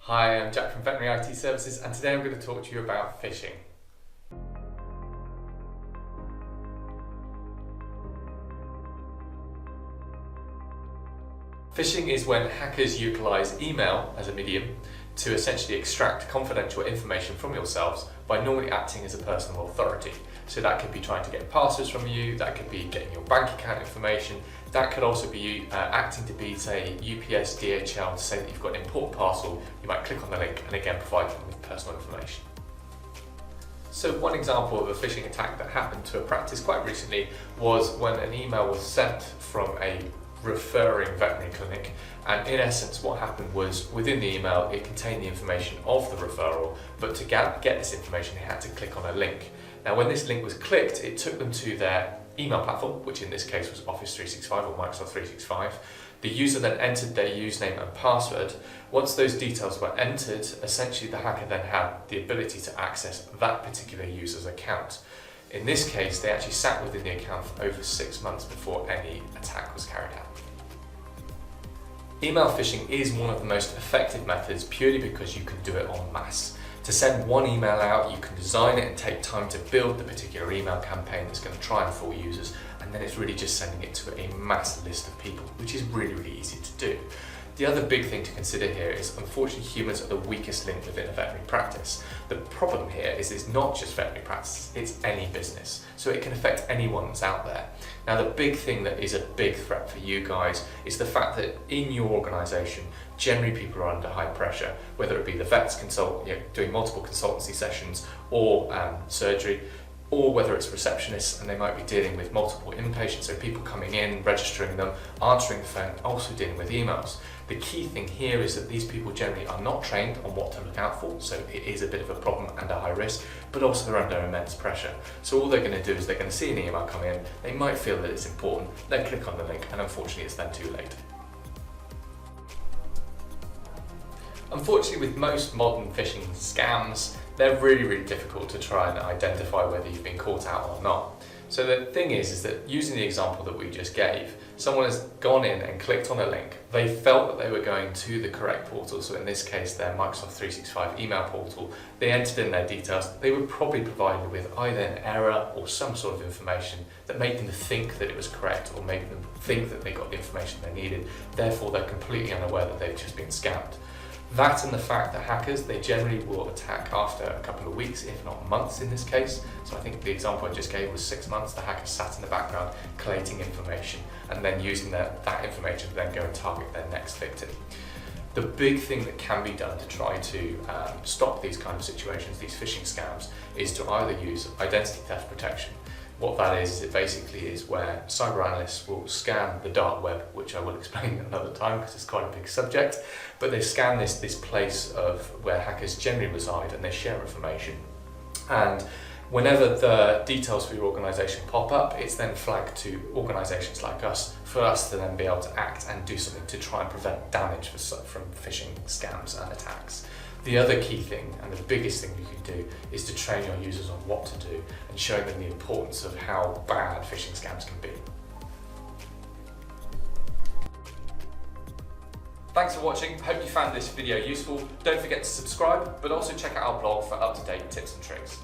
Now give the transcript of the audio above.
Hi, I'm Jack from Veterinary IT Services, and today I'm going to talk to you about phishing. Phishing is when hackers utilize email as a medium to essentially extract confidential information from yourselves by normally acting as a personal authority. So that could be trying to get passwords from you, that could be getting your bank account information, that could also be acting to be, say, UPS, DHL to say that you've got an important parcel. You might click on the link and again provide them with personal information. So one example of a phishing attack that happened to a practice quite recently was when an email was sent from a referring veterinary clinic, and in essence what happened was within the email it contained the information of the referral, but to get this information they had to click on a link. Now when this link was clicked, it took them to their email platform, which in this case was Office 365 or Microsoft 365. The user then entered their username and password. Once those details were entered, essentially the hacker then had the ability to access that particular user's account. In this case, they actually sat within the account for over 6 months before any attack was carried out. Email phishing is one of the most effective methods purely because you can do it en masse. To send one email out, you can design it and take time to build the particular email campaign that's going to try and fool users, and then it's really just sending it to a mass list of people, which is really easy to do. The other big thing to consider here is, unfortunately, humans are the weakest link within a veterinary practice. The problem here is it's not just veterinary practice, it's any business. So it can affect anyone that's out there. Now, the big thing that is a big threat for you guys is the fact that in your organisation, generally people are under high pressure, whether it be the vets doing multiple consultancy sessions or surgery, or whether it's receptionists and they might be dealing with multiple inpatients, so people coming in, registering them, answering the phone, also dealing with emails. The key thing here is that these people generally are not trained on what to look out for, so it is a bit of a problem and a high risk, but also they're under immense pressure. So all they're going to do is they're going to see an email come in, they might feel that it's important, they click on the link, and unfortunately it's then too late. Unfortunately, with most modern phishing scams, they're really difficult to try and identify whether you've been caught out or not. So the thing is that using the example that we just gave, someone has gone in and clicked on a link, they felt that they were going to the correct portal, so in this case their Microsoft 365 email portal, they entered in their details, they were probably provided with either an error or some sort of information that made them think that it was correct or made them think that they got the information they needed, therefore they're completely unaware that they've just been scammed. That and the fact that hackers, they generally will attack after a couple of weeks, if not months in this case. So I think the example I just gave was 6 months. The hackers sat in the background collating information and then using that information to then go and target their next victim. The big thing that can be done to try to stop these kind of situations, these phishing scams, is to either use identity theft protection. What that is it basically is where cyber analysts will scan the dark web, which I will explain another time because it's quite a big subject, but they scan this place of where hackers generally reside and they share information. And whenever the details for your organisation pop up, it's then flagged to organisations like us for us to then be able to act and do something to try and prevent damage from phishing scams and attacks. The other key thing, and the biggest thing you can do, is to train your users on what to do and show them the importance of how bad phishing scams can be. Thanks for watching, hope you found this video useful. Don't forget to subscribe, but also check out our blog for up-to-date tips and tricks.